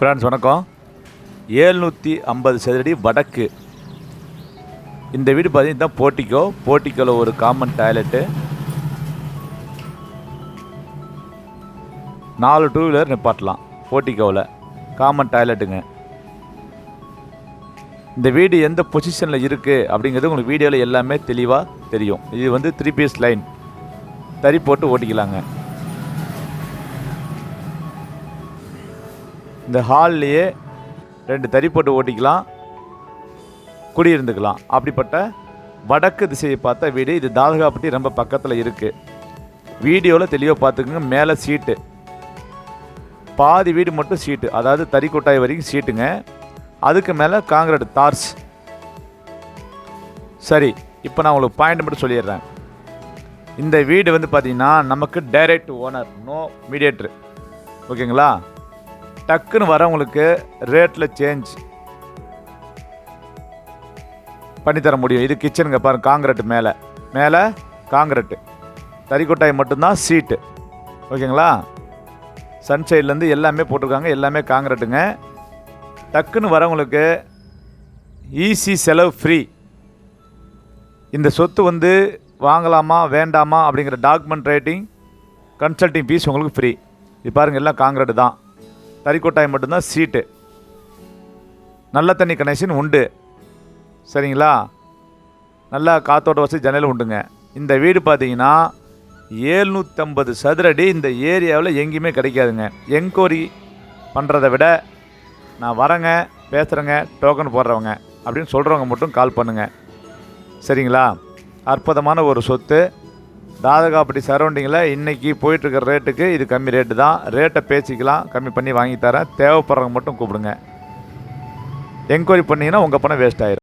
Friends வணக்கம். 750 சதுரடி வடக்கு. இந்த வீடு பார்த்தீங்கன்னா போர்ட்டிக்கோவில் ஒரு காமன் டாய்லெட்டு, 4 டூ வீலர் நிப்பாட்டலாம். போர்ட்டிக்கோவில் காமன் டாய்லெட்டுங்க. இந்த வீடு எந்த பொசிஷனில் இருக்குது அப்படிங்கிறது உங்களுக்கு வீடியோவில் எல்லாமே தெளிவாக தெரியும். இது வந்து 3 பீஸ் லைன், தறி போட்டு ஓட்டிக்கலாங்க. இந்த ஹால்லையே 2 தறி போட்டு ஓட்டிக்கலாம், குடியிருந்துக்கலாம். அப்படிப்பட்ட வடக்கு திசையை பார்த்த வீடு இது. தாதகாப்பட்டி ரொம்ப பக்கத்தில் இருக்குது. வீடியோவில் தெளிவாக பார்த்துக்குங்க. மேலே சீட்டு, பாதி வீடு மட்டும் சீட்டு, அதாவது தறி கொட்டாய் வரைக்கும் சீட்டுங்க. அதுக்கு மேலே காங்கிரீட் தார்ஸ். சரி, இப்போ நான் உங்களுக்கு பாயிண்ட் மட்டும் சொல்லிடுறேன். இந்த வீடு வந்து பார்த்திங்கன்னா நமக்கு டைரக்ட் ஓனர், நோ மீடியேட்ரு. ஓகேங்களா? டக்குன்னு வரவங்களுக்கு ரேட்டில் சேஞ்ச் பண்ணித்தர முடியும். இது கிச்சனுங்க பாருங்கள், காங்கிரீட் மேலே காங்கிரீட்டு, தறிக்கொட்டாய் மட்டும்தான் சீட்டு. ஓகேங்களா? சன்சைட்லேருந்து எல்லாமே போட்டிருக்காங்க, எல்லாமே காங்கிரீட்டுங்க. டக்குன்னு வரவங்களுக்கு ஈஸி, செலவு ஃப்ரீ. இந்த சொத்து வந்து வாங்கலாமா வேண்டாமா அப்படிங்கிற டாக்குமெண்ட் ரைட்டிங், கன்சல்டிங் ஃபீஸ் உங்களுக்கு ஃப்ரீ. இது பாருங்கள், எல்லாம் காங்கிரீட்டு தான், தறிக்கொட்டாய் மட்டும்தான் சீட்டு. நல்ல தண்ணி கனெக்ஷன் உண்டு. சரிங்களா? நல்லா காத்தோட்ட வசதி, ஜன்னல் உண்டுங்க. இந்த வீடு பார்த்தீங்கன்னா 750 சதுரடி. இந்த ஏரியாவில் எங்கேயுமே கிடைக்காதுங்க. என்கொயரி பண்ணுறதை விட நான் வரேங்க, பேசுகிறேங்க, டோக்கன் போடுறவங்க அப்படின்னு சொல்கிறவங்க மட்டும் கால் பண்ணுங்கள். சரிங்களா? அற்புதமான ஒரு சொத்து. தாதகாப்பட்டி சரௌண்டிங்கில் இன்றைக்கி போயிட்டுருக்கிற ரேட்டுக்கு இது கம்மி ரேட்டு தான். ரேட்டை பேசிக்கலாம், கம்மி பண்ணி வாங்கி தரேன். தேவைப்படுறவங்க மட்டும் கூப்பிடுங்க. என்கொயரி பண்ணிங்கன்னா உங்கள் பணம் வேஸ்ட் ஆயிடும்.